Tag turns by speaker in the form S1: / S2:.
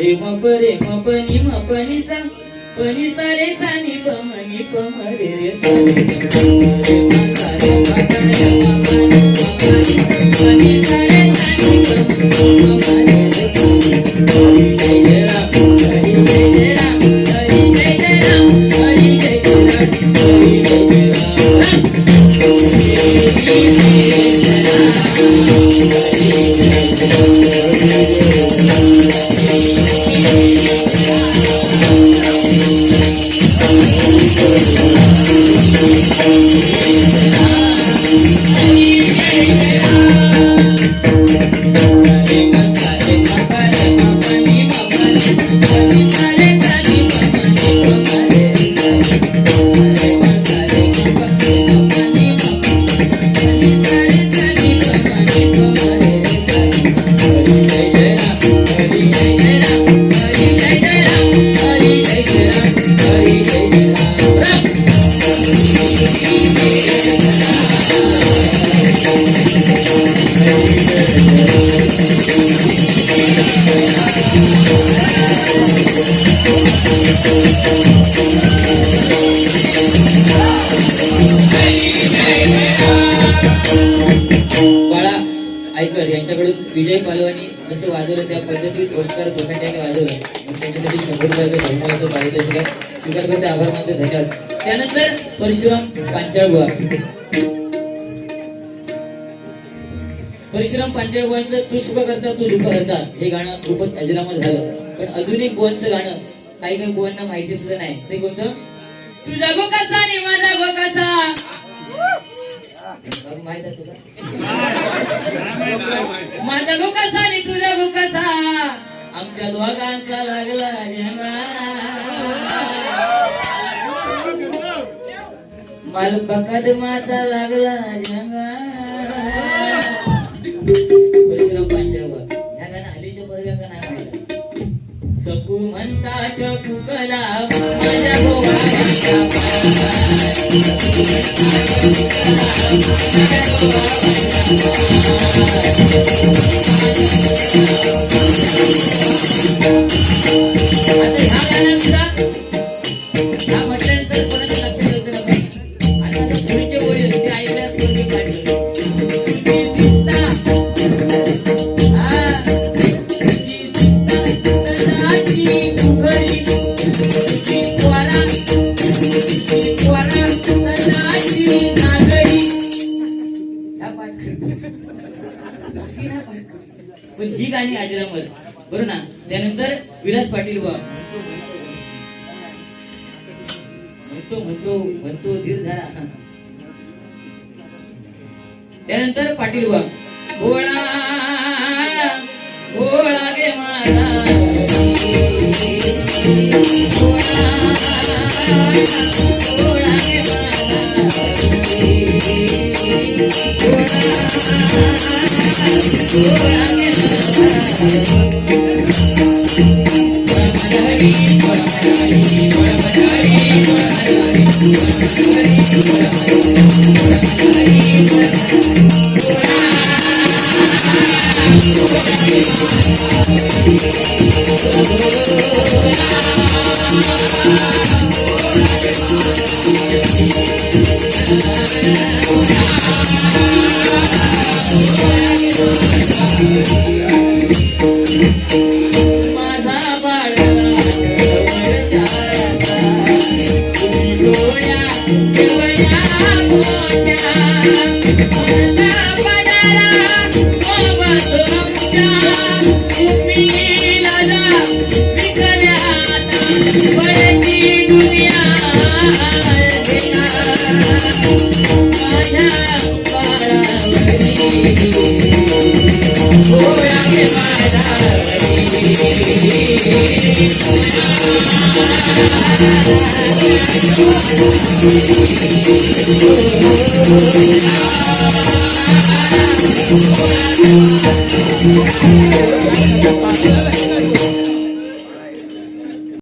S1: रे म प रे म प नि म प नि सा प नि सा रे सा नि प म नि प म रे रे सा नि सा रे म सा रे म प रे म प नि प नि सा रे सा नि प म प म रे रे सा नि जय जय राम हरि जय जय राम हरि जय जय राम हरि जय जय राम हरि जय जय यांच्याकडून विजय पालवानी जसे वाजवलं त्या पद्धतीत ओंकार जोखंड्याने वाजवलं. त्यांच्यासाठी 100 रुपयाचं धर्माचं पारितोषिक स्वीकार करते. आभार मानते. धन्यवाद. त्यानंतर परशुराम पांचाळबुवा. परशुराम पांचाळबुवांचं तू सुख करता तू दुःख हरता हे गाणं खूपच अजरामर झालं. पण अजून एक बुवांचं गाणं काही काही बुवांना माहिती सुद्धा नाही. ते कोणतं? तुझा गो कसा आणि माझा गो कसा. माहित आहे तुला? माझा गो कसा आणि तुझा गो कसा आमच्या दोघांचा लागला जेव्हा माल पकड माझा लागला जेव्हा. परशुराम पांचाळबुवा ह्या गाणं हल्लीच्या पोरग्या का नाही माहिती. सकू म्हणतात कुकला माझ्या गोवाच्या आता ह्या गाण्याचा हा म्हटल्यानंतर कोणाच्या लक्षात येतं ना. आता पुढचे ओळी ते ऐकल्या कोणी काढलं. पण ही गाणी अजरामर बरोबर ना. त्यानंतर विलास पाटील बुवा म्हणतो म्हणतो म्हणतो धीर धरा. त्यानंतर पाटील बुवा भोळा भोळा गे माझा भोळा भोळा गे माझा भोळा गे